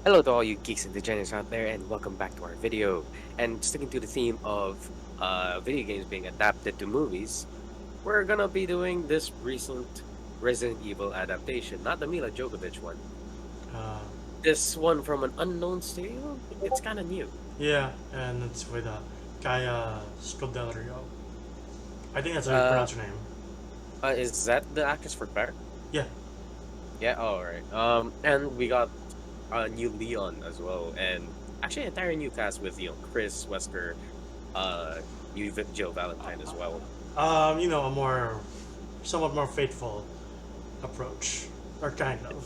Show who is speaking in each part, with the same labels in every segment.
Speaker 1: Hello to all you geeks and degenerates out there, and welcome back to our video. And sticking to the theme of video games being adapted to movies, we're gonna be doing this recent Resident Evil adaptation, not the Mila Jovovich one.
Speaker 2: Uh,
Speaker 1: This one from an unknown studio. It's kind of new.
Speaker 2: yeah, and it's with Kaya Scodelario. I think that's how you
Speaker 1: Uh,
Speaker 2: pronounce your name.
Speaker 1: is that the actress for Claire?
Speaker 2: Yeah.
Speaker 1: Yeah. All right. And we got a new Leon as well, and actually an entire new cast with Chris Wesker, uh, Jill Valentine as well.
Speaker 2: A somewhat more faithful approach, or kind of.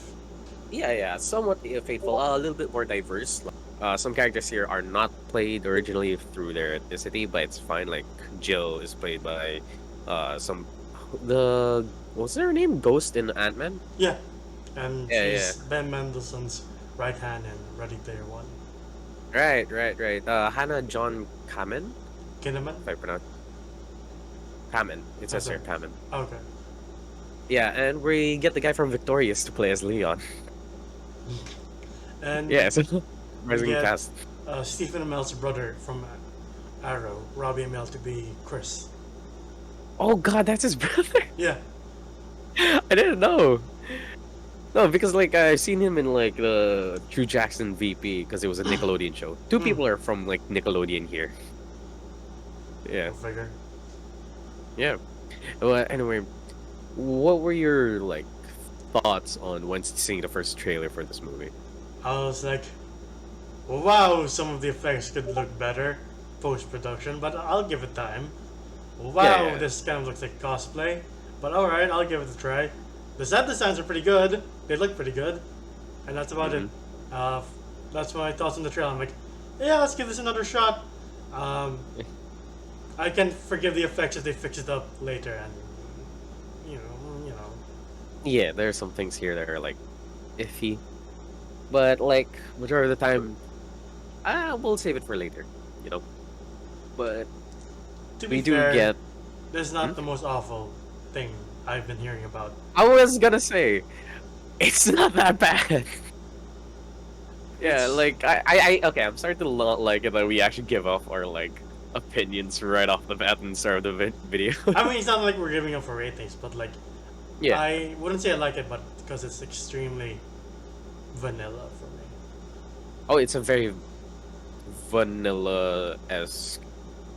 Speaker 1: Yeah, somewhat faithful, a little bit more diverse. Some characters here are not played originally through their ethnicity, but it's fine. Like Jill is played by some the what's her name? Ghost in Ant-Man.
Speaker 2: Yeah, and
Speaker 1: Yeah.
Speaker 2: she's Ben Mendelsohn's right hand in Ready Player One.
Speaker 1: Right. Hannah John Kamen,
Speaker 2: Kinnaman?
Speaker 1: if I pronounce Kamen. It
Speaker 2: I'm
Speaker 1: says here
Speaker 2: sorry.
Speaker 1: Kamen.
Speaker 2: Okay.
Speaker 1: Yeah, and we get the guy from Victorious to play as Leon.
Speaker 2: And
Speaker 1: Yeah, it's a
Speaker 2: we
Speaker 1: surprising
Speaker 2: get
Speaker 1: cast.
Speaker 2: Stephen Amell's brother from Arrow, Robbie Amell, to be Chris.
Speaker 1: Oh God, that's his brother.
Speaker 2: Yeah.
Speaker 1: I didn't know. No, because like I've seen him in like the True Jackson VP because it was a Nickelodeon show. Two
Speaker 2: Hmm.
Speaker 1: people are from like Nickelodeon here. Yeah,
Speaker 2: Go figure.
Speaker 1: yeah. Well, anyway, what were your like thoughts on when seeing the first trailer for this movie?
Speaker 2: I was like, wow, some of the effects could look better post production, but I'll give it time. Wow,
Speaker 1: Yeah.
Speaker 2: this kind of looks like cosplay, but alright, I'll give it a try. The set designs are pretty good, they look pretty good, and that's about it.
Speaker 1: Mm-hmm.
Speaker 2: Uh, that's my thoughts on the trailer. I'm like, yeah, let's give this another shot. Um, I can forgive the effects if they fix it up later, and you know.
Speaker 1: Yeah, there are some things here that are like iffy, but like majority of the time, we'll save it for later. You know, but
Speaker 2: To be
Speaker 1: we do
Speaker 2: fair,
Speaker 1: get.
Speaker 2: this is
Speaker 1: Hmm?
Speaker 2: not the most awful thing I've been hearing about.
Speaker 1: I was gonna say it's not that bad. Yeah,
Speaker 2: It's
Speaker 1: like okay, I'm starting to not like it that we actually give off our like opinions right off the bat and start of the video.
Speaker 2: I mean, it's not like we're giving up for ratings, but like,
Speaker 1: Yeah.
Speaker 2: I wouldn't say I like it, but because it's extremely vanilla for me.
Speaker 1: Oh, it's a very vanilla-esque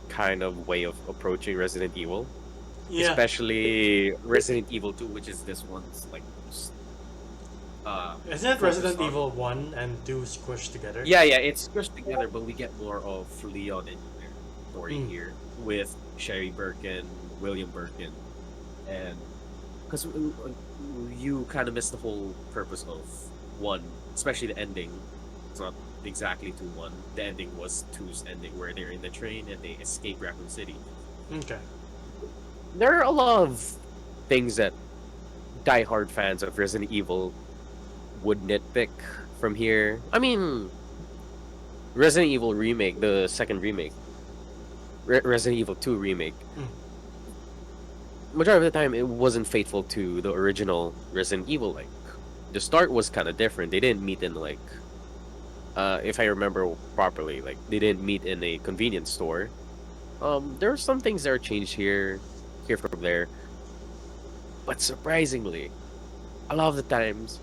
Speaker 1: kind of way of approaching Resident Evil,
Speaker 2: Yeah,
Speaker 1: especially Resident Evil 2, which is this one's like
Speaker 2: isn't it
Speaker 1: focus
Speaker 2: Resident
Speaker 1: on.
Speaker 2: Evil 1 and 2 squished together?
Speaker 1: Yeah, it's squished together, but we get more of Leon and their story
Speaker 2: Mm.
Speaker 1: here with Sherry Birkin, William Birkin, and because you kind of miss the whole purpose of one, especially the ending. It's not exactly to one. The ending was two's ending, where they're in the train and they escape Raccoon City.
Speaker 2: Okay.
Speaker 1: There are a lot of things that diehard fans of Resident Evil would nitpick from here. I mean, Resident Evil remake, the second remake, Resident Evil 2 remake.
Speaker 2: Mm.
Speaker 1: Majority of the time, it wasn't faithful to the original Resident Evil. Like, the start was kind of different. They didn't meet in like, if I remember properly, like they didn't meet in a convenience store. There are some things that are changed here from there, but surprisingly, a lot of the times,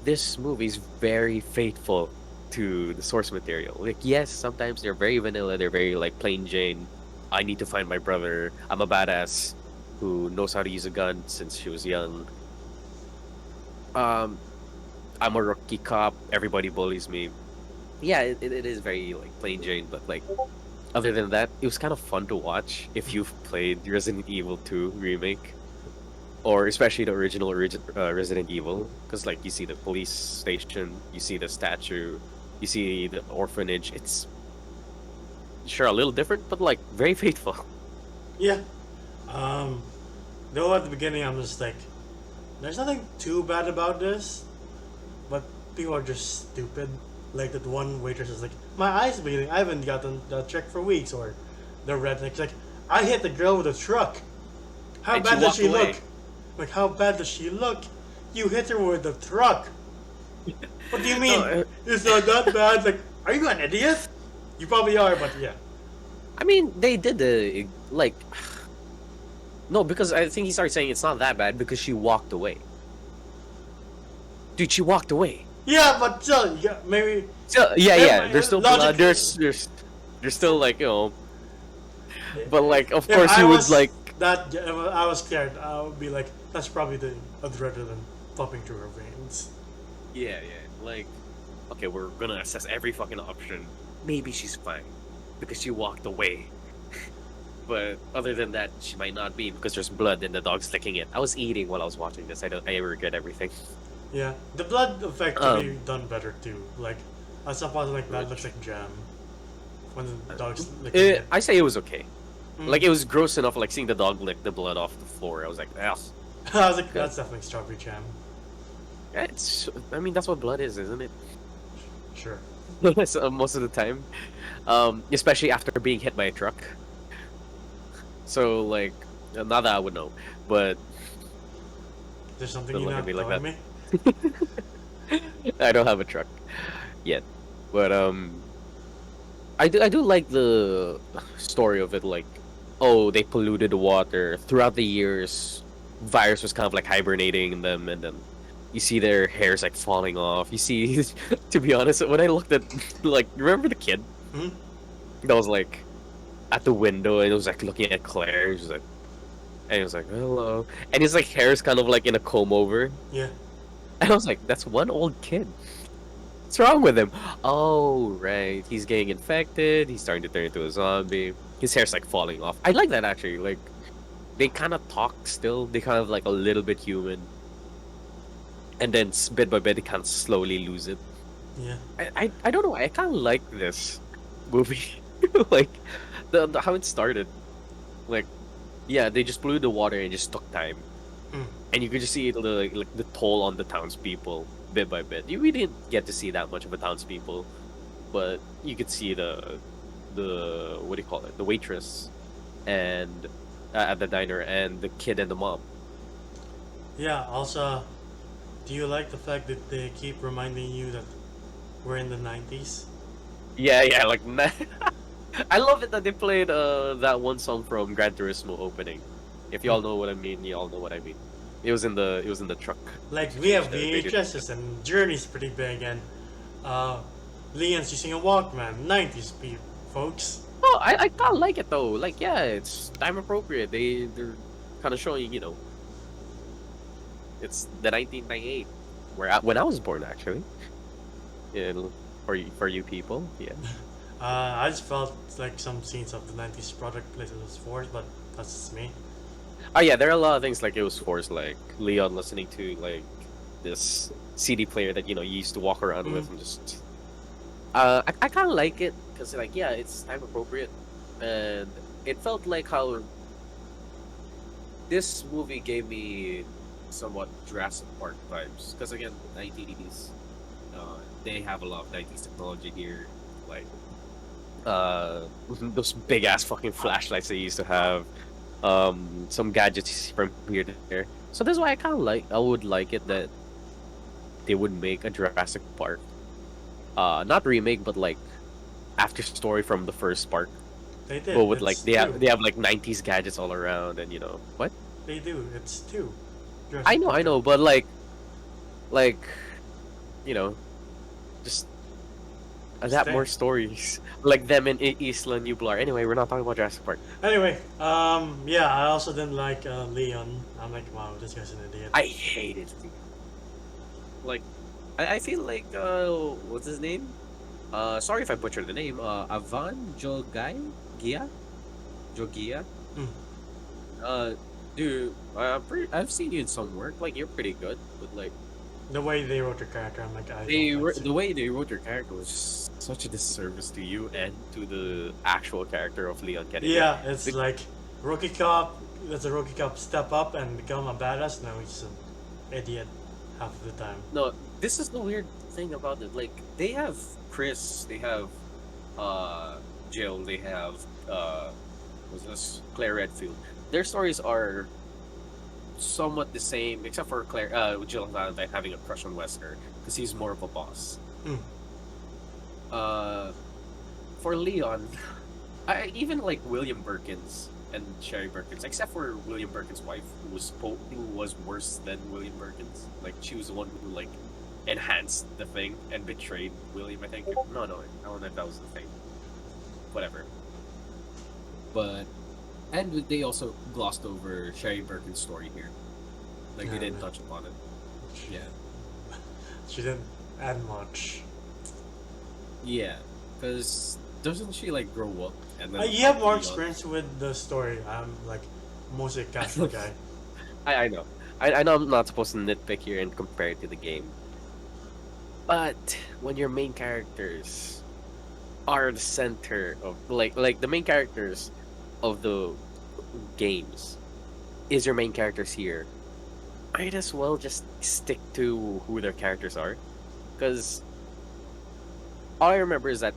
Speaker 1: this movie is very faithful to the source material. Like, yes, sometimes they're very vanilla. They're very like plain Jane. I need to find my brother. I'm a badass who knows how to use a gun since she was young. Um, I'm a rookie cop. Everybody bullies me. Yeah, it is very like plain Jane, but like other than that, it was kind of fun to watch if you've played Resident Evil 2 remake or especially the original Resident Evil, because like you see the police station, you see the statue, you see the orphanage. It's sure a little different, but like very faithful.
Speaker 2: Yeah. Um, though at the beginning I'm just like, there's nothing too bad about this, but people are just stupid. Like that one waitress is like, my eye's bleeding. I haven't gotten that checked for weeks. Or the redneck's like, I hit the girl with a truck. How
Speaker 1: And she
Speaker 2: bad does
Speaker 1: walked
Speaker 2: she
Speaker 1: away.
Speaker 2: look? Like, how bad does she look? You hit her with a truck. What do you
Speaker 1: No,
Speaker 2: mean? It's not that bad. Like, are you an idiot? You probably are, but yeah.
Speaker 1: I mean they did the like no, because I think he started saying it's not that bad because she walked away. Dude, she walked away.
Speaker 2: Yeah, but still, yeah, maybe.
Speaker 1: So yeah, yeah, there's still blood.
Speaker 2: Logic.
Speaker 1: There's still like but like of
Speaker 2: If
Speaker 1: course
Speaker 2: I
Speaker 1: you would
Speaker 2: was
Speaker 1: like
Speaker 2: if I was scared, I would be like, that's probably the adrenaline pumping through her veins.
Speaker 1: yeah, yeah, like okay, we're gonna assess every fucking option. Maybe she's fine because she walked away. But other than that, she might not be because there's blood and the dog's licking it. I was eating while I was watching this. I regret everything.
Speaker 2: Yeah, the blood effect could be
Speaker 1: Um,
Speaker 2: done better too. Like, at some point, like that looks
Speaker 1: which
Speaker 2: like jam when the dog's licking it.
Speaker 1: I say it was okay.
Speaker 2: Mm.
Speaker 1: Like it was gross enough. Like seeing the dog lick the blood off the floor. I was like, ugh.
Speaker 2: I was like,
Speaker 1: Yeah.
Speaker 2: that's definitely strawberry jam.
Speaker 1: It's. I mean, that's what blood is, isn't it?
Speaker 2: Sure.
Speaker 1: So, most of the time, especially after being hit by a truck. So like, not that I would know, but
Speaker 2: There's something
Speaker 1: don't
Speaker 2: you're
Speaker 1: look at
Speaker 2: not
Speaker 1: me like
Speaker 2: telling
Speaker 1: that.
Speaker 2: me.
Speaker 1: I don't have a truck yet, but I do like the story of it. Like, oh, they polluted the water throughout the years. Virus was kind of like hibernating in them, and then you see their hairs like falling off. You see, to be honest, when I looked at like, remember the kid
Speaker 2: Hmm?
Speaker 1: that was like at the window and it was like looking at Claire. He was like, and he was like, hello, and his like hair is kind of like in a comb over,
Speaker 2: Yeah.
Speaker 1: and I was like, that's one old kid. What's wrong with him? Oh, right. He's getting infected. He's starting to turn into a zombie. His hair's like falling off. I like that actually. Like they kind of talk still. They kind of like a little bit human, and then bit by bit they kind of slowly lose it.
Speaker 2: Yeah.
Speaker 1: I don't know. I kind of like this movie. Like the how it started. Like yeah, they just blew the water and it just took time,
Speaker 2: Mm.
Speaker 1: and you could just see like the toll on the townspeople bit by bit. We didn't get to see that much of the townspeople, but you could see the what do you call it, the waitress and at the diner and the kid and the mom.
Speaker 2: Yeah. Also, do you like the fact that they keep reminding you that we're in the 90s?
Speaker 1: Yeah, yeah, like I love it that they played that one song from Gran Turismo opening. If y'all know what I mean, y'all know what I mean. It was in the truck.
Speaker 2: Like, we have
Speaker 1: The radio.
Speaker 2: VHSs and Journey's pretty big, and uh, Leon's using a Walkman. 90s, folks.
Speaker 1: Oh, I kind of like it though. Like yeah, it's time appropriate. They're kind of showing, it's the 1998 when I was born actually. Yeah, for you people, yeah.
Speaker 2: I just felt like some scenes of the 90s product places was forced, but that's just me.
Speaker 1: Oh yeah, there are a lot of things like it was forced, like Leon listening to like this CD player that you used to walk around with and just. I kind of like it because like yeah, it's time appropriate, and it felt like how this movie gave me somewhat Jurassic Park vibes because again, 1980s, they have a lot of 90s technology here, like those big ass fucking flashlights they used to have, some gadgets from here to there. So that's why I would like it that they would make a Jurassic Park, not remake, but like after story from the first part,
Speaker 2: They did.
Speaker 1: but with like
Speaker 2: It's
Speaker 1: they
Speaker 2: two.
Speaker 1: have like 90s gadgets all around, and what.
Speaker 2: They do. It's two.
Speaker 1: I
Speaker 2: Jurassic
Speaker 1: know,
Speaker 2: Park
Speaker 1: I know,
Speaker 2: 2.
Speaker 1: but like, you know, just adapt more
Speaker 2: Stay.
Speaker 1: stories like them in Isla Nublar. Anyway, we're not talking about Jurassic Park.
Speaker 2: Anyway, yeah, I also didn't like Leon. I'm like, wow, this guy's an idiot.
Speaker 1: I hated it. Like, I feel like what's his name? Sorry if I butchered the name. Avan Gia, Jogia.
Speaker 2: Mm.
Speaker 1: Uh, dude, I've seen you in some work. Like, you're pretty good, but like.
Speaker 2: The way they wrote your character, I'm like, I don't like
Speaker 1: The way they wrote your character was just such a disservice to you and to the actual character of Leon Kennedy.
Speaker 2: Yeah, it's
Speaker 1: The-
Speaker 2: like rookie cop. Does a rookie cop step up and become a badass? No, he's an idiot half of the time.
Speaker 1: No, this is the weird thing about it. Like they have Chris, they have Jill, they have what's this, Claire Redfield. Their stories are somewhat the same, except for Claire, Jill Valentine having a crush on Wesker. because he's more of a boss.
Speaker 2: Mm.
Speaker 1: Uh, for Leon, I even like William Birkins and Sherry Birkins, except for William Birkins' wife, who was worse than William Birkins. Like she was the one who like enhanced the thing and betrayed William. I think. No, I don't know if that was the thing. Whatever. But and they also glossed over Sherry Birkin's story here. Like they didn't touch upon it. Yeah.
Speaker 2: She didn't add much.
Speaker 1: Yeah, because doesn't she like grow up and then
Speaker 2: You have more
Speaker 1: Leon-
Speaker 2: experience with the story. I'm like mostly a casual guy.
Speaker 1: I know. I know I'm not supposed to nitpick here and compare it to the game. But when your main characters are the center of like the main characters of the games is your main characters here, might as well just stick to who their characters are. Because all I remember is that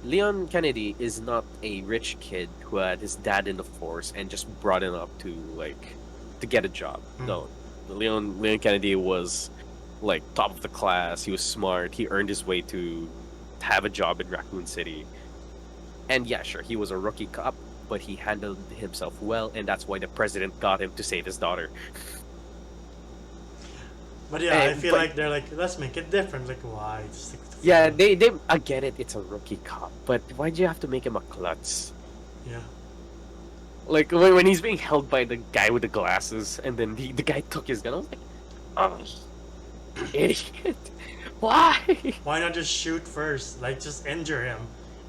Speaker 1: Leon Kennedy is not a rich kid who had his dad in the force and just brought him up to like to get a job. No, Leon Kennedy was like top of the class. He was smart. He earned his way to have a job in Raccoon City. And yeah, sure, he was a rookie cop, but he handled himself well, and that's why the president got him to save his daughter.
Speaker 2: But yeah, I
Speaker 1: And-
Speaker 2: feel
Speaker 1: but-
Speaker 2: like they're like, let's make it different. Like, why? Just stick with the
Speaker 1: Yeah,
Speaker 2: formula.
Speaker 1: they I get it. It's a rookie cop, but why'd you have to make him a klutz?
Speaker 2: Yeah.
Speaker 1: Like when he's being held by the guy with the glasses, and then the guy took his gun. I was like, oh, idiot! Why?
Speaker 2: Why not just shoot first? Like, just injure him.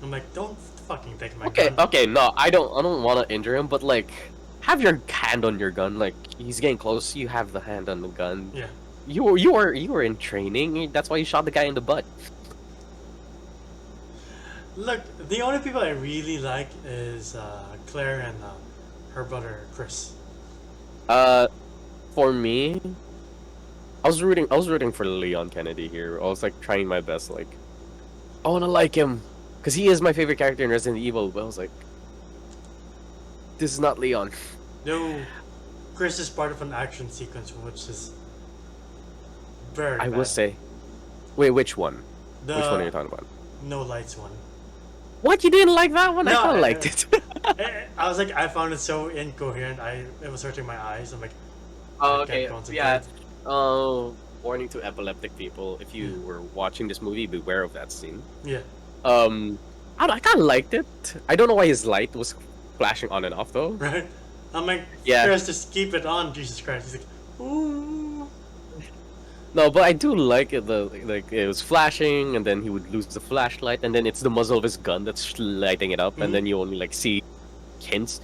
Speaker 2: I'm like, don't fucking take my
Speaker 1: Okay,
Speaker 2: gun.
Speaker 1: okay, no, I don't want to injure him, but like, have your hand on your gun. Like he's getting close, you have the hand on the gun.
Speaker 2: Yeah.
Speaker 1: You were in training. That's why you shot the guy in the butt.
Speaker 2: Look, the only people I really like is Claire and her brother Chris.
Speaker 1: For me, I was rooting for Leon Kennedy here. I was like trying my best. Like, I want to like him because he is my favorite character in Resident Evil. But I was like, this is not Leon.
Speaker 2: No, Chris is part of an action sequence, which is very
Speaker 1: I
Speaker 2: bad.
Speaker 1: will say, wait, which one?
Speaker 2: The
Speaker 1: Which one are you talking about?
Speaker 2: no lights one.
Speaker 1: What, you didn't like that one? I
Speaker 2: No,
Speaker 1: kind of
Speaker 2: I-
Speaker 1: liked it.
Speaker 2: I was like, I found it so incoherent. It was hurting my eyes. I'm like,
Speaker 1: Oh,
Speaker 2: I
Speaker 1: okay.
Speaker 2: can't concentrate.
Speaker 1: Yeah. Warning to epileptic people: if you were watching this movie, beware of that scene.
Speaker 2: Yeah.
Speaker 1: I kind of liked it. I don't know why his light was flashing on and off though.
Speaker 2: Right? I'm like,
Speaker 1: Yeah.
Speaker 2: Chris, just keep it on. Jesus Christ. He's like, ooh.
Speaker 1: No, but I do like it. Like it was flashing, and then he would lose the flashlight, and then it's the muzzle of his gun that's lighting it up, and then you only like see hints,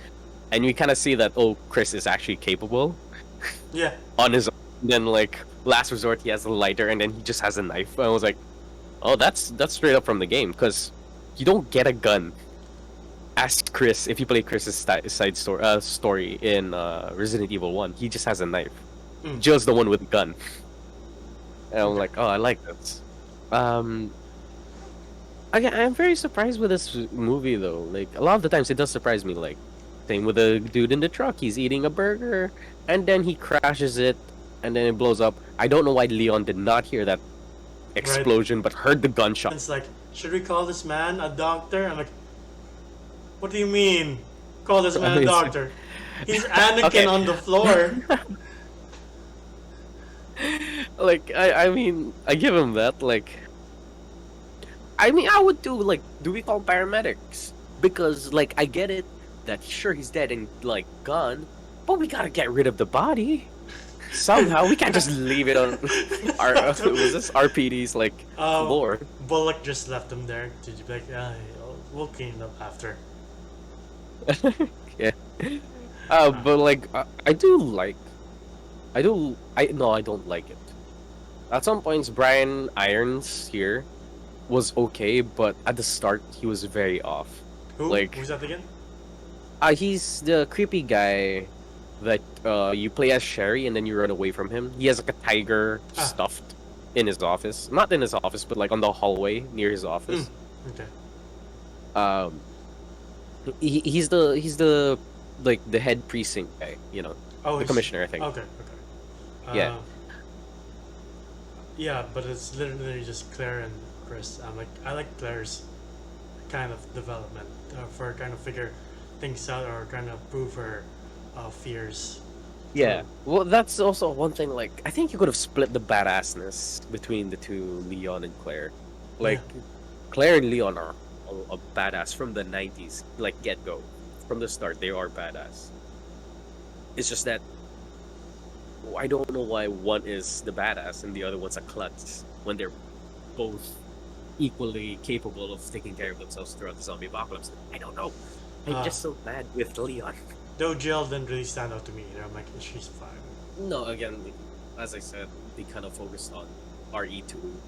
Speaker 1: and you kind of see that Chris is actually capable
Speaker 2: Yeah.
Speaker 1: on his own. Then like last resort, he has a lighter, and then he just has a knife. And I was like, oh, that's straight up from the game, because you don't get a gun. Ask Chris if you play Chris's side story in Resident Evil 1. He just has a knife, just the one with the gun. And I'm like, oh, I like this. I'm very surprised with this movie though. Like a lot of the times, it does surprise me. Like same with the dude in the truck. He's eating a burger, and then he crashes it, and then it blows up. I don't know why Leon did not hear that explosion, but heard the gunshot.
Speaker 2: It's like, should we call this man a doctor? I'm like, what do you mean? Call this man a doctor? He's Anakin
Speaker 1: Okay.
Speaker 2: on the floor.
Speaker 1: Like I mean, I give him that. Like, I mean, I would do like, do we call paramedics? Because like I get it that sure he's dead and like gone, but we gotta get rid of the body somehow. We can't just leave it on our was this RPD's like floor.
Speaker 2: Bullock just left him there to be like, we'll clean it up after.
Speaker 1: Yeah. But like I don't like it. At some points, Brian Irons here was okay, but at the start he was very off.
Speaker 2: Who?
Speaker 1: Like-
Speaker 2: Who's that again?
Speaker 1: He's the creepy guy that you play as Sherry and then you run away from him. He has like a tiger stuffed in his office, not in his office, but like on the hallway near his office.
Speaker 2: Okay.
Speaker 1: He's the like the head precinct guy, you know,
Speaker 2: Oh,
Speaker 1: the
Speaker 2: it's-
Speaker 1: commissioner, I think.
Speaker 2: Okay. Okay.
Speaker 1: Yeah.
Speaker 2: Yeah, but it's literally just Claire and Chris. I like Claire's kind of development for kind of figure things out or kind of prove her fears.
Speaker 1: Yeah.
Speaker 2: So
Speaker 1: Well, that's also one thing. Like, I think you could have split the badassness between the two, Leon and Claire.
Speaker 2: yeah,
Speaker 1: Like, Claire and Leon are a badass from the 90s, like get go. From the start, they are badass. It's just that I don't know why one is the badass and the other one's a klutz when they're both equally capable of taking care of themselves throughout the zombie apocalypse. I don't know. I'm
Speaker 2: uh,
Speaker 1: just so mad with Leon.
Speaker 2: though Jill didn't really stand out to me either. I'm like, she's fine.
Speaker 1: No, again, as I said, they kind of focused on RE2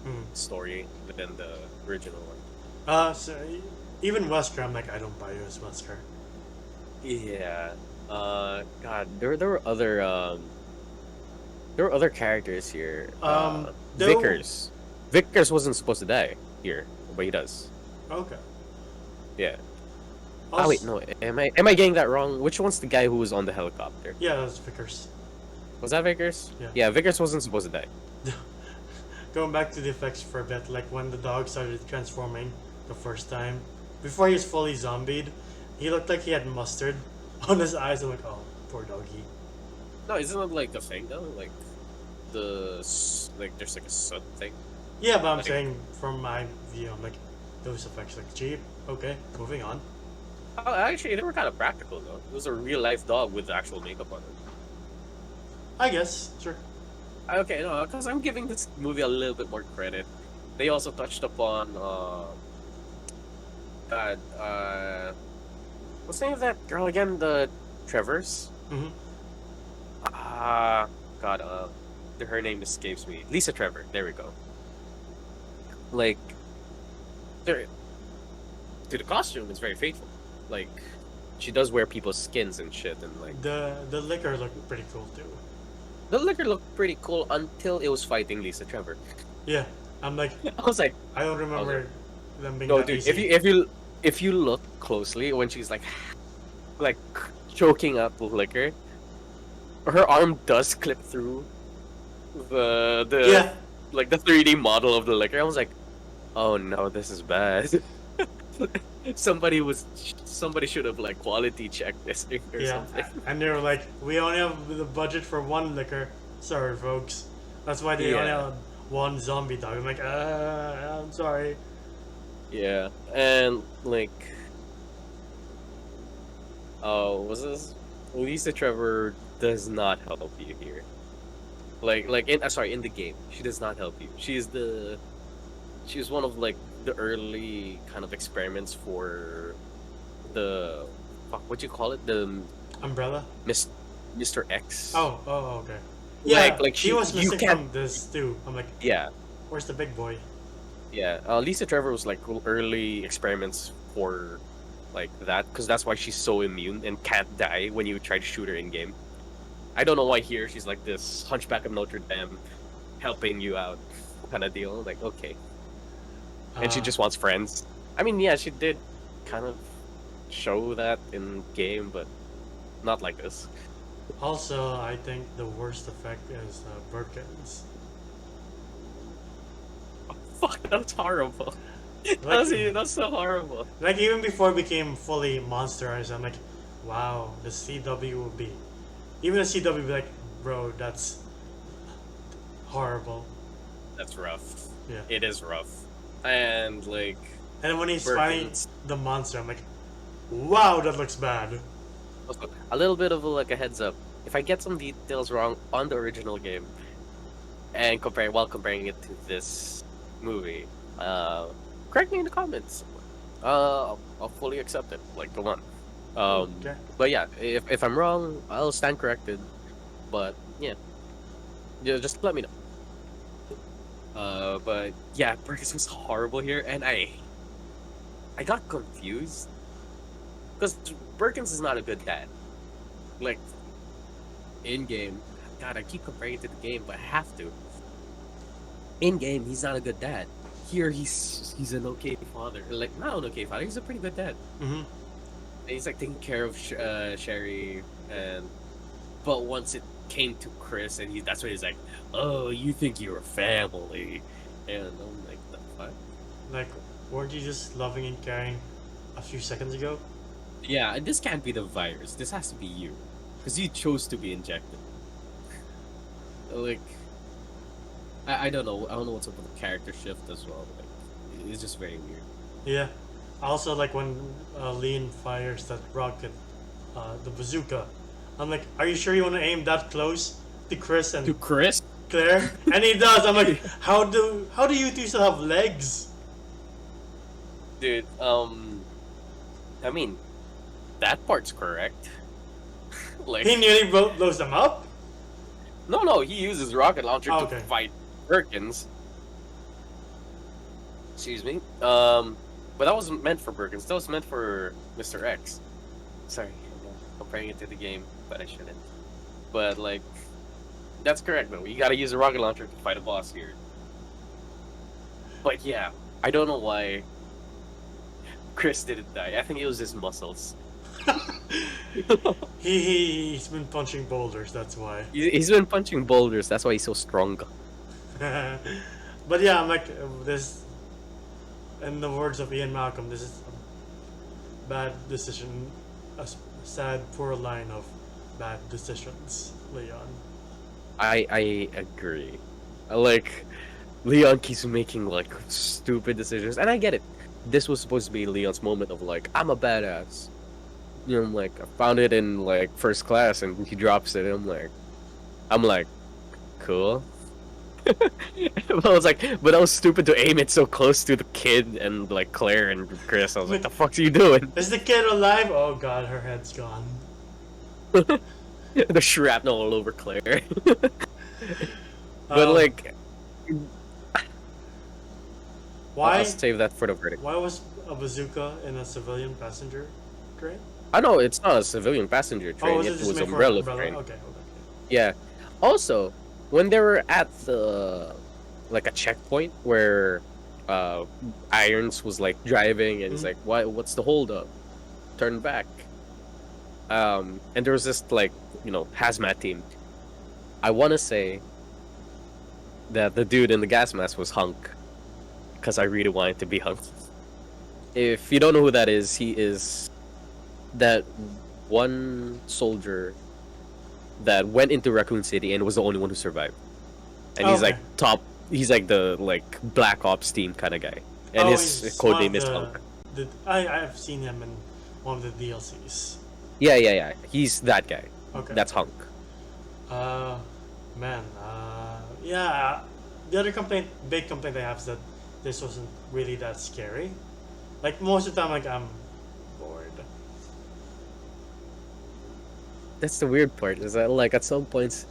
Speaker 2: Mm.
Speaker 1: story within the original one.
Speaker 2: So even Wesker, I'm like, I don't buy you as Wesker.
Speaker 1: Yeah. God, there were other characters here.
Speaker 2: Though,
Speaker 1: Vickers. Vickers wasn't supposed to die here, but he does.
Speaker 2: okay.
Speaker 1: Yeah. Oh wait,
Speaker 2: Also,
Speaker 1: no. Am I getting that wrong? Which one's the guy who was on the helicopter?
Speaker 2: yeah, that's Vickers.
Speaker 1: Was that Vickers?
Speaker 2: Yeah.
Speaker 1: Yeah, Vickers wasn't supposed to die.
Speaker 2: Going back to the effects for a bit, like when the dog started transforming the first time, before he was fully zombied, he looked like he had mustard on his eyes. I'm like, oh, poor doggy.
Speaker 1: No, isn't it like a thing though? Like like there's like a soot thing.
Speaker 2: Yeah, but I'm
Speaker 1: Like,
Speaker 2: saying from my view, I'm like, those effects like cheap. Okay, moving on.
Speaker 1: oh, actually, they were kind of practical though. It was a real life dog with actual makeup on it.
Speaker 2: I guess, sure.
Speaker 1: Okay, no, because I'm giving this movie a little bit more credit. They also touched upon God, what's the name of that girl again? The Trevors.
Speaker 2: Hmm.
Speaker 1: Ah, God, her name escapes me. Lisa Trevor. There we go. Like, there to the costume, it's very faithful. Like, she does wear people's skins and shit, and like
Speaker 2: The liquor looked pretty cool too.
Speaker 1: the liquor looked pretty cool until it was fighting Lisa Trevor.
Speaker 2: Yeah, I'm like,
Speaker 1: I was like,
Speaker 2: I don't
Speaker 1: I was
Speaker 2: remember
Speaker 1: like,
Speaker 2: them being
Speaker 1: no,
Speaker 2: that
Speaker 1: dude.
Speaker 2: easy.
Speaker 1: If you look closely when she's like choking up the liquor, her arm does clip through the
Speaker 2: Yeah,
Speaker 1: like the 3D model of the liquor. I was like, oh no, this is bad. Somebody should have like quality checked this thing or
Speaker 2: yeah,
Speaker 1: something.
Speaker 2: and they were like, we only have the budget for one liquor. Sorry, folks. That's why they only
Speaker 1: Yeah,
Speaker 2: had one zombie dog. I'm like, I'm sorry.
Speaker 1: yeah, and like, oh, was this Lisa Trevor does not help you here. Like in sorry, in the game, she does not help you. She's one of like the early kind of experiments for the fuck, what you call it, the
Speaker 2: Umbrella.
Speaker 1: Miss Mr. X.
Speaker 2: Oh, okay. Yeah,
Speaker 1: Like
Speaker 2: he was
Speaker 1: you
Speaker 2: missing
Speaker 1: can't.
Speaker 2: from this too. I'm like,
Speaker 1: Yeah,
Speaker 2: where's the big boy?
Speaker 1: yeah. Lisa Trevor was like early experiments for like that because that's why she's so immune and can't die when you try to shoot her in game. I don't know why here she's like this Hunchback of Notre Dame helping you out kind of deal. Like okay, and she
Speaker 2: Uh,
Speaker 1: just wants friends. I mean, yeah, she did kind of show that in game, but not like this.
Speaker 2: Also, I think the worst effect is Birkins.
Speaker 1: Fuck, that's horrible.
Speaker 2: Like,
Speaker 1: That's so horrible.
Speaker 2: like even before it became fully monsterized, I'm like, wow, the CW will be. Even the CW will be like, bro, that's horrible.
Speaker 1: That's rough.
Speaker 2: Yeah.
Speaker 1: It is rough. And like
Speaker 2: And then when he's fighting
Speaker 1: Birkins,
Speaker 2: the monster, I'm like, wow, that looks bad.
Speaker 1: also, a little bit of like a heads up. If I get some details wrong on the original game and comparing it to this movie, correct me in the comments. I'll fully accept it. Like the one.
Speaker 2: Okay.
Speaker 1: But yeah, if I'm wrong, I'll stand corrected. But yeah, just let me know. But yeah, Burgess was horrible here, and I got confused because Birkins is not a good dad. Like in game, God, I keep comparing it to the game, but I have to. In game, he's not a good dad. Here, he's an okay father. Like not an okay father. He's a pretty good dad.
Speaker 2: Mm-hmm.
Speaker 1: And he's like taking care of Sherry, and but once it came to Chris, and that's when he's like, "Oh, you think you're family?" And I'm like, "The fuck?"
Speaker 2: Like, weren't you just loving and caring a few seconds ago?
Speaker 1: Yeah, and this can't be the virus. This has to be you, because you chose to be injected. Like, I don't know. I don't know what's up with the character shift as well. Like, it's just very weird.
Speaker 2: Yeah. Also, like when Leon fires that rocket, the bazooka. I'm like, are you sure you want to aim that close to Chris
Speaker 1: To
Speaker 2: and
Speaker 1: Chris,
Speaker 2: Claire? And he does. I'm like, how do you two still have legs?
Speaker 1: dude. I mean, that part's correct. Like,
Speaker 2: He nearly blows them up.
Speaker 1: no, he uses rocket launcher
Speaker 2: Oh,
Speaker 1: to
Speaker 2: okay.
Speaker 1: fight Perkins. Excuse me. But that wasn't meant for Perkins. That was meant for Mr. X. Sorry, I'm comparing it to the game, but I shouldn't. But like, that's correct though. You gotta use a rocket launcher to fight a boss here. But yeah, I don't know why Chris didn't die. I think it was his muscles.
Speaker 2: He's been punching boulders. That's why.
Speaker 1: He's been punching boulders. That's why he's so strong.
Speaker 2: But yeah, I'm like this. In the words of Ian Malcolm, this is a bad decision, sad, poor line of bad decisions, Leon.
Speaker 1: I agree. Like, Leon keeps making like stupid decisions, and I get it. This was supposed to be Leon's moment of like, I'm a badass. You know, like I found it in like first class, and he drops it, and I'm like, cool. But I was like, but I was stupid to aim it so close to the kid and like Claire and Chris. I was like, the fuck's you doing?
Speaker 2: Is the kid alive? Oh god, her head's gone.
Speaker 1: The shrapnel all over Claire. But like,
Speaker 2: why?
Speaker 1: I'll save that for the verdict.
Speaker 2: Why was a bazooka in a civilian passenger train?
Speaker 1: I know it's not a civilian passenger train.
Speaker 2: Was
Speaker 1: It
Speaker 2: it just
Speaker 1: was
Speaker 2: made for
Speaker 1: umbrella
Speaker 2: umbrella?
Speaker 1: train.
Speaker 2: Okay.
Speaker 1: Yeah. Also, when they were at the like a checkpoint where Irons was like driving and he's like, what's the holdup? Turn back. And there was this like, hazmat team. I wanna say that the dude in the gas mask was Hunk. Because I really wanted to be Hunk. If you don't know who that is, he is that one soldier that went into Raccoon City and was the only one who survived. And he's like top. He's like the Black Ops team kind of guy, and his code name is Hunk.
Speaker 2: I've seen him in one of the DLCs.
Speaker 1: Yeah. He's that guy.
Speaker 2: Okay.
Speaker 1: That's Hunk.
Speaker 2: Man. Yeah. The other big complaint I have is that this wasn't really that scary. Like most of the time, like I'm bored.
Speaker 1: That's the weird part. Is that like at some points,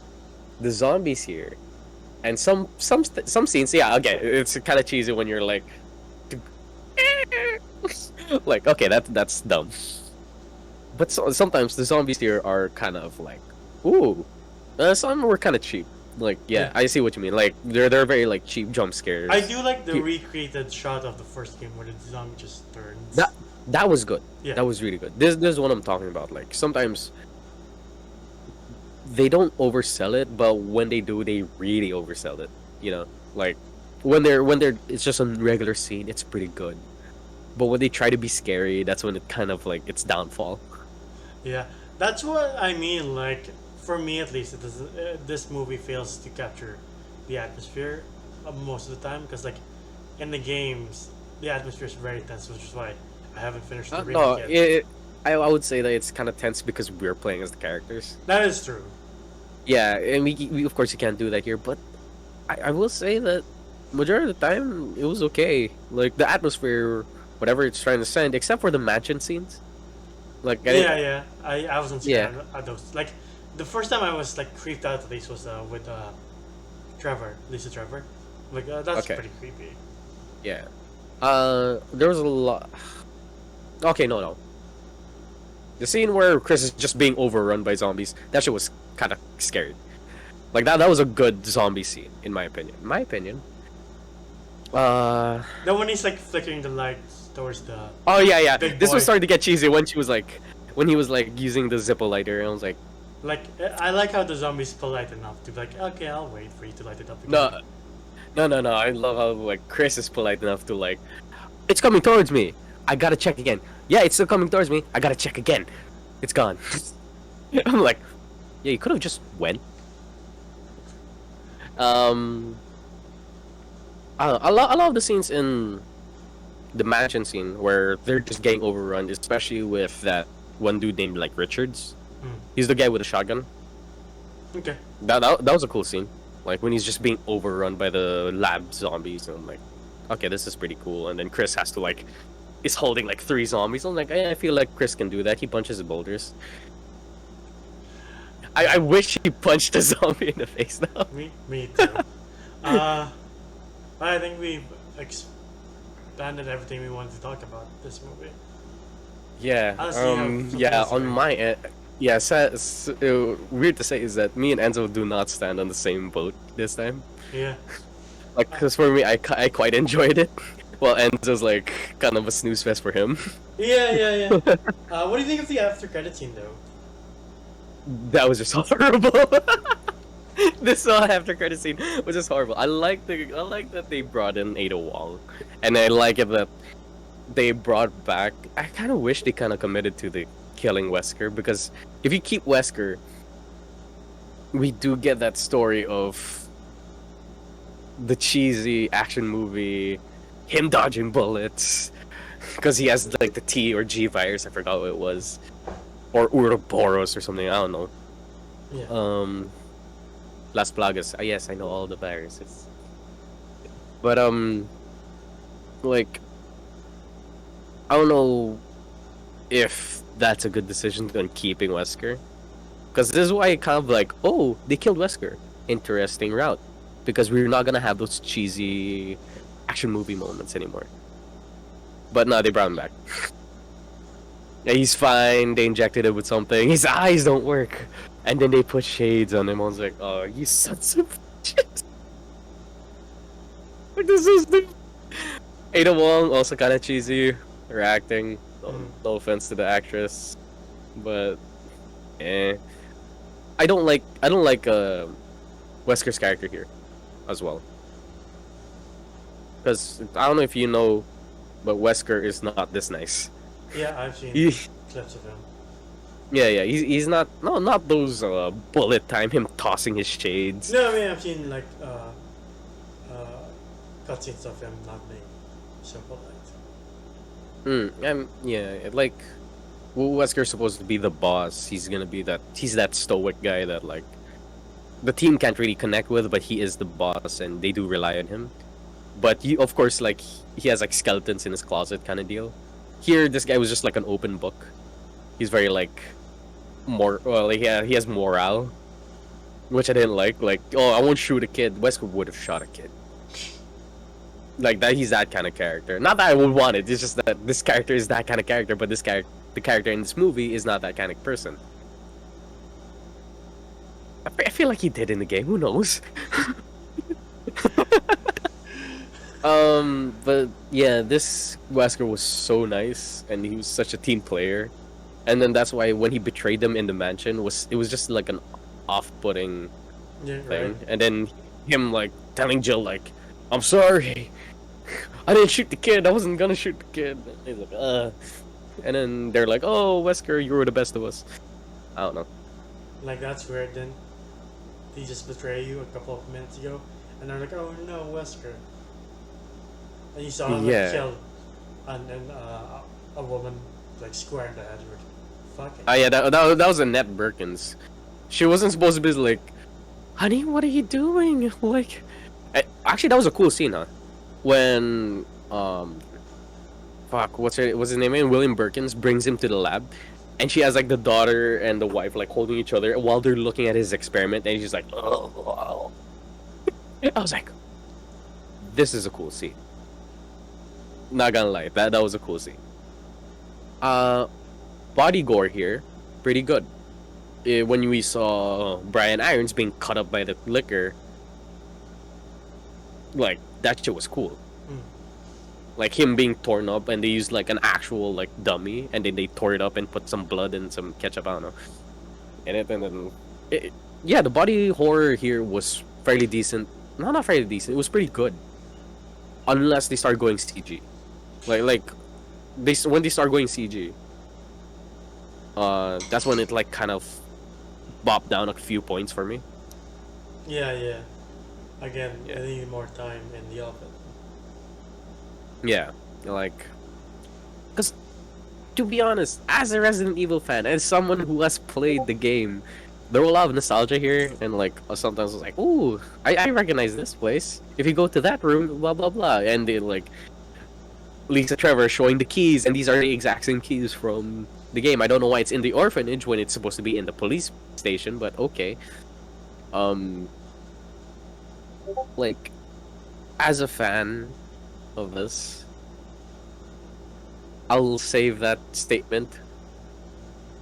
Speaker 1: the zombies here, and some scenes. Yeah, okay, it's kind of cheesy when you're like, like okay, that's dumb. But sometimes the zombies here are kind of like, ooh, some were kind of cheap. Like yeah, I see what you mean. Like they're very like cheap jump scares.
Speaker 2: I do like the recreated shot of the first game where the zombie just turns.
Speaker 1: That was good.
Speaker 2: Yeah.
Speaker 1: That was really good. This is what I'm talking about. Like sometimes they don't oversell it, but when they do, they really oversell it. Like when they're it's just a regular scene, it's pretty good. But when they try to be scary, that's when it kind of like it's downfall.
Speaker 2: Yeah, that's what I mean. Like for me, at least, this movie fails to capture the atmosphere most of the time because, like, in the games, the atmosphere is very tense, which is why I haven't finished the remake yet.
Speaker 1: I would say that it's kind of tense because we're playing as the characters.
Speaker 2: That is true.
Speaker 1: Yeah, and we of course you can't do that here, but I will say that majority of the time it was okay. Like the atmosphere, whatever it's trying to send, except for the mansion scenes. Like
Speaker 2: I wasn't scared at those. Like the first time I was like creeped out at least was with Lisa Trevor. Like that's pretty creepy.
Speaker 1: Yeah. There was a lot. Okay, no. The scene where Chris is just being overrun by zombies, that shit was kind of scary. Like that was a good zombie scene, in my opinion.
Speaker 2: Then when he's like flickering the lights towards the.
Speaker 1: Oh yeah.
Speaker 2: Big
Speaker 1: This
Speaker 2: boy.
Speaker 1: was starting to get cheesy when he was like using the Zippo lighter, and I was like,
Speaker 2: Like, I like how the zombie's polite enough to be like, okay, I'll wait for you to light it up again.
Speaker 1: No, no. I love how like Chris is polite enough to like, it's coming towards me. I gotta check again. Yeah, it's still coming towards me. I gotta check again. It's gone. I'm like, yeah, you could have just went. Um, I love the scenes in the mansion scene where they're just getting overrun, especially with that one dude named like Richards.
Speaker 2: Mm.
Speaker 1: He's the guy with the shotgun.
Speaker 2: Okay.
Speaker 1: That was a cool scene. Like when he's just being overrun by the lab zombies, and I'm like, okay, this is pretty cool. And then Chris has to like is holding like 3 zombies. I'm like, I feel like Chris can do that. He punches boulders. I wish he punched a zombie in the face now.
Speaker 2: Me too. uh, I think we've expanded everything we wanted to talk about this movie.
Speaker 1: Yeah.
Speaker 2: Unless you have something
Speaker 1: Yeah.
Speaker 2: else to
Speaker 1: On
Speaker 2: bring.
Speaker 1: my end, yeah. Weird to say is that me and Enzo do not stand on the same boat this time.
Speaker 2: Yeah.
Speaker 1: Like, cause for me, I quite enjoyed it. Well, Enzo's like kind of a snooze fest for him.
Speaker 2: Yeah. What do you think of the after credit scene though?
Speaker 1: That was just horrible. This after credit scene was just horrible. I like that they brought in Ada Wong, and I like it that they brought back. I kind of wish they kind of committed to the killing Wesker, because if you keep Wesker, we do get that story of the cheesy action movie, him dodging bullets, because he has like the T or G virus. I forgot what it was, or Ouroboros or something. I don't know.
Speaker 2: Yeah.
Speaker 1: Las Plagas. Yes, I know all the viruses. But like I don't know if that's a good decision on keeping Wesker, because this is why kind of like, oh, they killed Wesker. Interesting route, because we're not gonna have those cheesy action movie moments anymore. But no, they brought him back. Yeah, he's fine. They injected it with something. His eyes don't work, and then they put shades on him. I was like, oh, you sons of shit. Like, this is stupid. Ada Wong also kind of cheesy. Her acting. No offense to the actress, but I don't like Wesker's character here, as well. Because I don't know if you know, but Wesker is not this nice.
Speaker 2: Yeah, I've seen
Speaker 1: He,
Speaker 2: clips of him.
Speaker 1: yeah, he's not, no, not those bullet time, him tossing his shades.
Speaker 2: No, I mean I've seen like cutscenes of him not being so polite.
Speaker 1: Yeah, like Wesker's supposed to be the boss. He's gonna be that. He's that stoic guy that like the team can't really connect with, but he is the boss, and they do rely on him. But you, of course, like he has like skeletons in his closet kind of deal. Here, this guy was just like an open book. He's very like more. Well, yeah, he has morale, which I didn't like. Like, oh, I won't shoot a kid. Wesker would have shot a kid. Like that, he's that kind of character. Not that I would want it. It's just that this character is that kind of character, but the character in this movie is not that kind of person. I feel like he did in the game. Who knows? But yeah, this Wesker was so nice, and he was such a team player. And then that's why when he betrayed them in the mansion, it was just like an off-putting
Speaker 2: Yeah,
Speaker 1: thing.
Speaker 2: right.
Speaker 1: And then him like telling Jill like, "I'm sorry, I didn't shoot the kid. I wasn't gonna shoot the kid." And he's like, And then they're like, "Oh, Wesker, you were the best of us." I don't know.
Speaker 2: Like that's weird. Then he just betrayed you a couple of minutes ago, and they're like, "Oh no, Wesker." And you saw him like
Speaker 1: Yeah.
Speaker 2: kill, and then a woman like square in the head. You're like, fucking.
Speaker 1: Oh yeah, that was Annette Birkins. She wasn't supposed to be like, "Honey, what are you doing?" Like, actually, that was a cool scene, huh? When fuck, what's his name? William Birkins brings him to the lab, and she has like the daughter and the wife like holding each other while they're looking at his experiment, and he's just like, "Oh." I was like, this is a cool scene. Not gonna lie, that was a cool scene. Body gore here, pretty good. When we saw Brian Irons being cut up by the liquor, like that shit was cool.
Speaker 2: Mm.
Speaker 1: Like him being torn up, and they used like an actual like dummy, and then they tore it up and put some blood and some ketchup. I don't know. in it, and then yeah, the body horror here was fairly decent. No, not fairly decent. It was pretty good, unless they start going CG. Like when they start going CG, that's when it like kind of bopped down a few points for me.
Speaker 2: Yeah, yeah. Again, I
Speaker 1: Yeah,
Speaker 2: need more time in the oven.
Speaker 1: yeah, like because to be honest, as a Resident Evil fan, as someone who has played the game, there were a lot of nostalgia here, and like sometimes I was like, "Ooh, I recognize this place. If you go to that room, blah blah blah," and they like Lisa Trevor showing the keys, and these are the exact same keys from the game. I don't know why it's in the orphanage when it's supposed to be in the police station, but okay. Um, like as a fan of this, I'll save that statement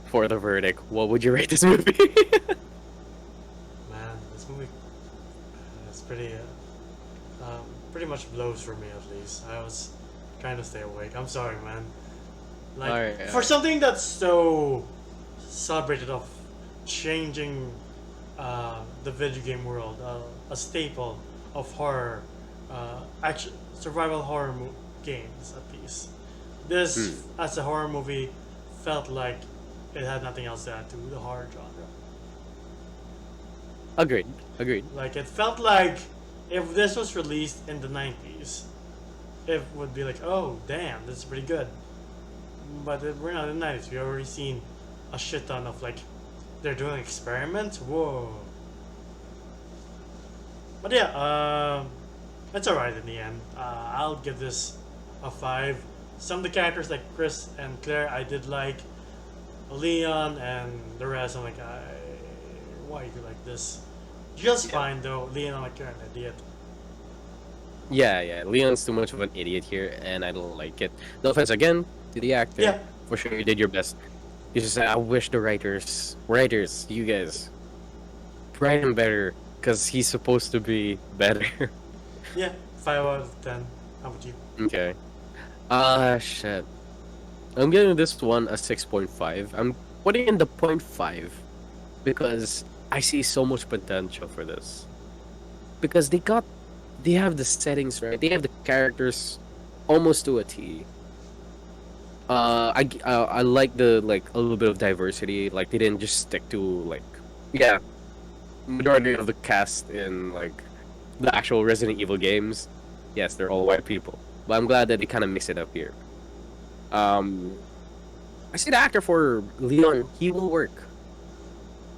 Speaker 1: for the verdict. What would you rate this movie?
Speaker 2: Man, this movie is pretty much blows for me at least. I was trying to stay awake. I'm sorry, man. Like
Speaker 1: Alright,
Speaker 2: for something that's so celebrated of changing the video game world, a staple of horror, action, survival horror games at least. This, as a horror movie, felt like it had nothing else to add to the horror genre.
Speaker 1: agreed, agreed.
Speaker 2: Like it felt like if this was released in the 90s, it would be like, oh damn, this is pretty good. But we're not in the 90s. We already seen a shit ton of like they're doing experiments. Whoa. But yeah, it's alright in the end. I'll give this a 5. Some of the characters like Chris and Claire I did like. Leon and the rest I'm like, why you like this? Just fine though. Leon I'm like, you're an idiot.
Speaker 1: Yeah, yeah. Leon's too much of an idiot here, and I don't like it. No offense again to the actor.
Speaker 2: Yeah.
Speaker 1: For sure, you did your best. You just I wish the writers, you guys, write him better, because he's supposed to be better.
Speaker 2: Yeah, 5 out of 10. How about you?
Speaker 1: Okay. Shit. I'm giving this one a 6.5. I'm putting in the point 0.5 because I see so much potential for this. Because they have the settings right. They have the characters almost to a T. I like the like a little bit of diversity. Like they didn't just stick to like yeah, majority of the cast in like the actual Resident Evil games. Yes, they're all white people, but I'm glad that they kind of mix it up here. Um, I see the actor for Leon. He will work.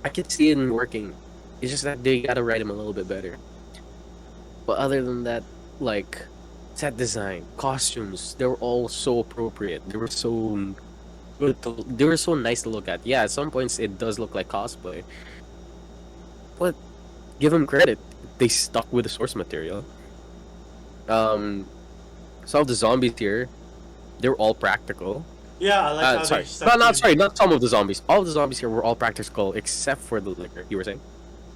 Speaker 1: I can see him working. It's just that they gotta write him a little bit better. But other than that, like set design, costumes, they were all so appropriate. They were so good. They were so nice to look at. Yeah, at some points it does look like cosplay, but give them credit. They stuck with the source material. Um, some of the zombies here, they were all practical.
Speaker 2: Yeah, I like how they
Speaker 1: Sorry,
Speaker 2: stuck
Speaker 1: not
Speaker 2: to.
Speaker 1: sorry, not some of the zombies. All of the zombies here were all practical except for the liquor. You were saying?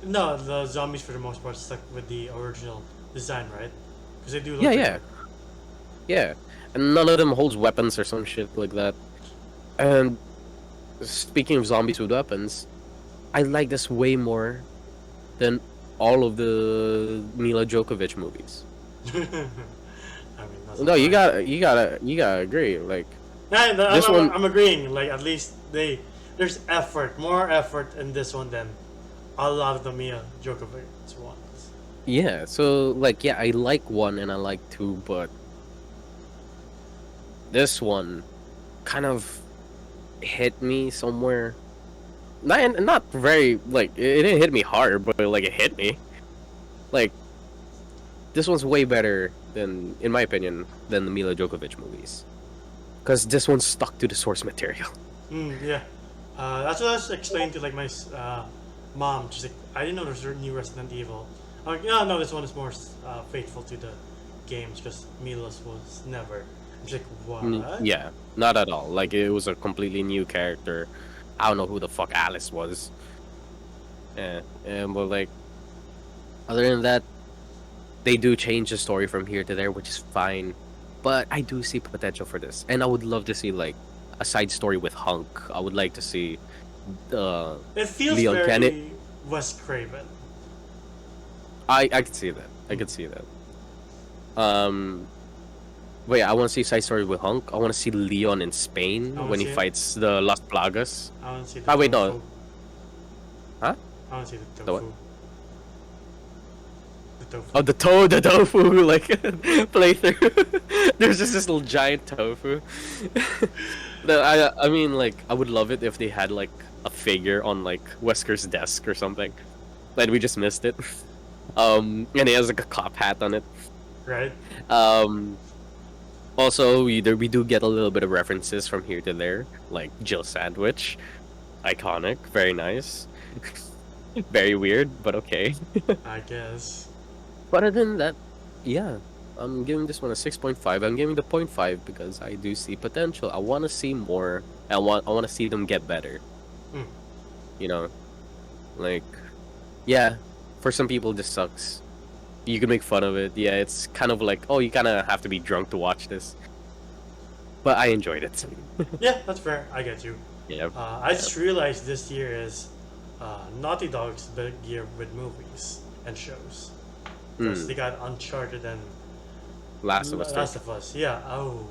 Speaker 2: No, the zombies for the most part stuck with the original design, right? Because they do look
Speaker 1: Yeah,
Speaker 2: pretty
Speaker 1: yeah, yeah. And none of them holds weapons or some shit like that. And speaking of zombies with weapons, I like this way more than all of the Mila Djokovic movies.
Speaker 2: good. I mean, that's
Speaker 1: No,
Speaker 2: fine.
Speaker 1: you gotta agree. Like
Speaker 2: Yeah, no,
Speaker 1: this one,
Speaker 2: I'm agreeing. Like at least there's effort, more effort in this one than a lot of the Mia Djokovic ones.
Speaker 1: yeah. So like, yeah, I like one and I like two, but this one kind of hit me somewhere. Not very like it didn't hit me hard, but like it hit me. Like this one's way better than, in my opinion, than the Mila Djokovic movies, because this one stuck to the source material.
Speaker 2: Yeah, that's what I was explaining to like my mom. She's like, I didn't know there's a new Resident Evil. I'm like, no, this one is more faithful to the games because Milos was never. I'm just like, what?
Speaker 1: Yeah, not at all. Like it was a completely new character. I don't know who the fuck Alice was. Yeah, and but like other than that, they do change the story from here to there, which is fine. But I do see potential for this, and I would love to see like a side story with Hunk. I would like to see
Speaker 2: It feels
Speaker 1: Leon Kennedy.
Speaker 2: very Wes Craven.
Speaker 1: I could see that. I could see that. Um, Wait, I want to see side story with Hunk. I want to see Leon in
Speaker 2: I
Speaker 1: Spain
Speaker 2: want
Speaker 1: when
Speaker 2: to
Speaker 1: he
Speaker 2: see it.
Speaker 1: fights the Las Plagas.
Speaker 2: I want to see the
Speaker 1: Ah, wait,
Speaker 2: tofu.
Speaker 1: no. Huh?
Speaker 2: I want to see the
Speaker 1: The what?
Speaker 2: tofu. The tofu.
Speaker 1: Oh, the tofu, like playthrough. There's just this little giant tofu. I mean, like, I would love it if they had like a figure on like Wesker's desk or something, but we just missed it. And he has like a cop hat on it.
Speaker 2: Right?
Speaker 1: Um, Also, we do get a little bit of references from here to there, like Jill Sandwich, iconic, very nice, very weird, but okay.
Speaker 2: I guess.
Speaker 1: But other than that, yeah, I'm giving this one a 6.5. I'm giving the 0.5 because I do see potential. I want to see more. I want to see them get better.
Speaker 2: Mm.
Speaker 1: You know, like, yeah, for some people this sucks. You can make fun of it. Yeah, it's kind of like, oh, you kind of have to be drunk to watch this. But I enjoyed it.
Speaker 2: Yeah, that's fair. I get you.
Speaker 1: Yeah.
Speaker 2: I just realized this year is Naughty Dog's big year with movies and shows. Because they got Uncharted and
Speaker 1: Last of Us.
Speaker 2: Last of Us. Yeah. Oh,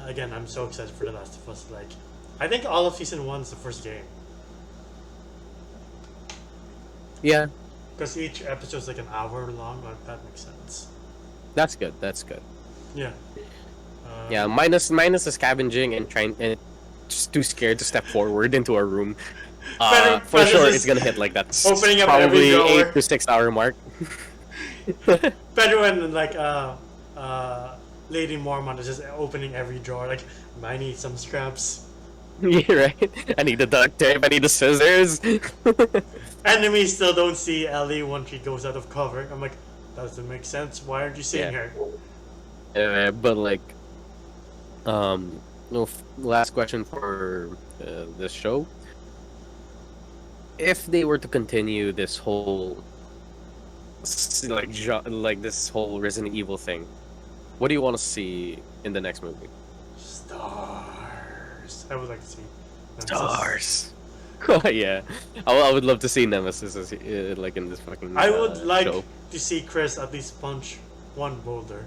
Speaker 2: again, I'm so excited for The Last of Us. Like, I think all of season 1 is the first game.
Speaker 1: Yeah,
Speaker 2: Because each episode is like an hour long. Like, that makes sense.
Speaker 1: that's good. That's good.
Speaker 2: Yeah.
Speaker 1: Yeah, minus the scavenging and trying and just too scared to step forward into a room. For
Speaker 2: Better
Speaker 1: sure,
Speaker 2: just
Speaker 1: it's gonna hit like that.
Speaker 2: opening up
Speaker 1: Probably
Speaker 2: every door.
Speaker 1: 8 to 6 hour mark.
Speaker 2: Better when like Lady Mormon is just opening every drawer. Like, I need some scraps.
Speaker 1: Yeah, right. I need the duct tape. I need the scissors.
Speaker 2: Enemies still don't see Ellie when she goes out of cover. I'm like, doesn't make sense. Why aren't you seeing
Speaker 1: Yeah.
Speaker 2: her?
Speaker 1: But like, no. Last question for this show: if they were to continue this whole like this whole Resident Evil thing, what do you want to see in the next movie?
Speaker 2: Stars. I would like to see Nemesis.
Speaker 1: Stars. Oh yeah, I would love to see Nemesis as like in this fucking.
Speaker 2: I would like
Speaker 1: show.
Speaker 2: to see Chris at least punch one boulder.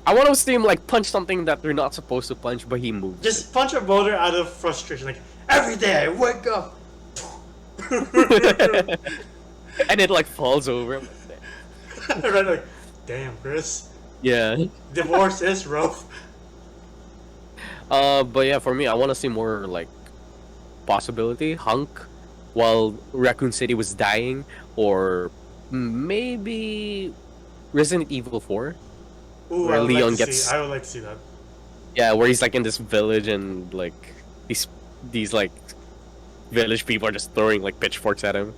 Speaker 1: I want to see him like punch something that they're not supposed to punch, but he moves.
Speaker 2: Just punch a boulder out of frustration. Like, every day I wake up.
Speaker 1: And it like falls over.
Speaker 2: Right, like, damn, Chris.
Speaker 1: Yeah.
Speaker 2: Divorce is rough.
Speaker 1: But yeah, for me, I want to see more like possibility Hunk while Raccoon City was dying, or maybe Resident Evil 4.
Speaker 2: Ooh,
Speaker 1: Where
Speaker 2: I would
Speaker 1: Leon
Speaker 2: like to
Speaker 1: gets-
Speaker 2: see. I would like to see that.
Speaker 1: Yeah, where he's like in this village and like these like village people are just throwing like pitchforks at him,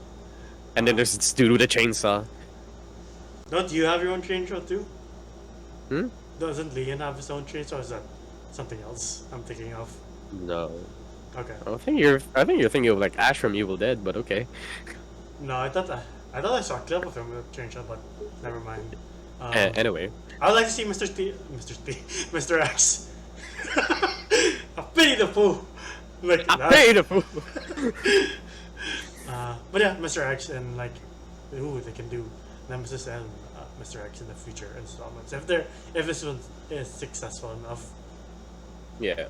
Speaker 1: and then there's this dude with a chainsaw.
Speaker 2: Don't you have your own chainsaw too?
Speaker 1: Hmm?
Speaker 2: Doesn't Leon have his own chainsaw? Or is that something else I'm thinking of?
Speaker 1: No,
Speaker 2: Okay.
Speaker 1: I think you're thinking of like Ash from Evil Dead, but okay.
Speaker 2: No, I thought I saw a clip of him with a chainsaw, but never mind.
Speaker 1: Anyway,
Speaker 2: I would like to see Mr. X. I pity the fool. Like
Speaker 1: I
Speaker 2: that.
Speaker 1: paid a fool.
Speaker 2: But yeah, Mr. X and like, ooh, they can do Nemesis and Mr. X in the future installments if this one is successful enough.
Speaker 1: Yeah.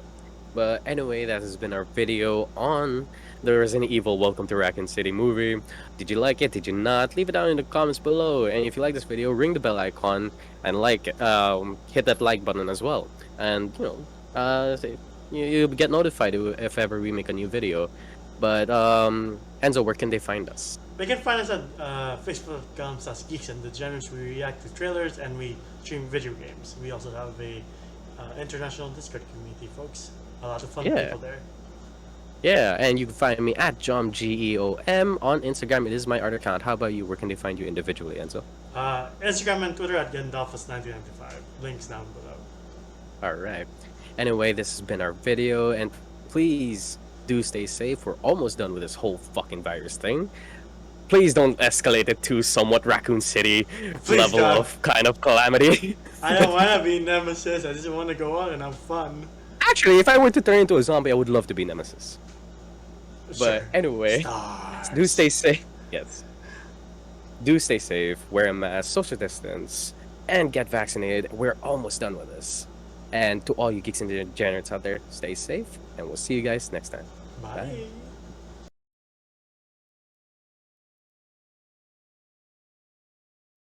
Speaker 1: But anyway, that has been our video on the Resident Evil Welcome to Raccoon City movie. Did you like it? Did you not? Leave it down in the comments below. And if you like this video, ring the bell icon and hit that like button as well. And you'll get notified if ever we make a new video. But Enzo, where can they find us?
Speaker 2: They can find us at Facebook.com/geeks and the genres. We react to trailers and we stream video games. We also have a international Discord community, folks. A lot of fun people there.
Speaker 1: Yeah, and you can find me at JomGeom on Instagram. It is my art account. How about you? Where can they find you individually, Enzo?
Speaker 2: Instagram and Twitter at Gandalfus1995. Links down below.
Speaker 1: Alright. Anyway, this has been our video, and please do stay safe. We're almost done with this whole fucking virus thing. Please don't escalate it to somewhat Raccoon City level
Speaker 2: God.
Speaker 1: of kind of calamity.
Speaker 2: I don't want to be Nemesis. I just want to go out and have fun.
Speaker 1: Actually, if I were to turn into a zombie, I would love to be Nemesis. But
Speaker 2: Sure.
Speaker 1: anyway, do
Speaker 2: Stars.
Speaker 1: stay safe. Yes. Do stay safe, wear a mask, social distance, and get vaccinated. We're almost done with this. And to all you geeks and degenerates out there, stay safe, and we'll see you guys next time. Bye.
Speaker 2: Bye.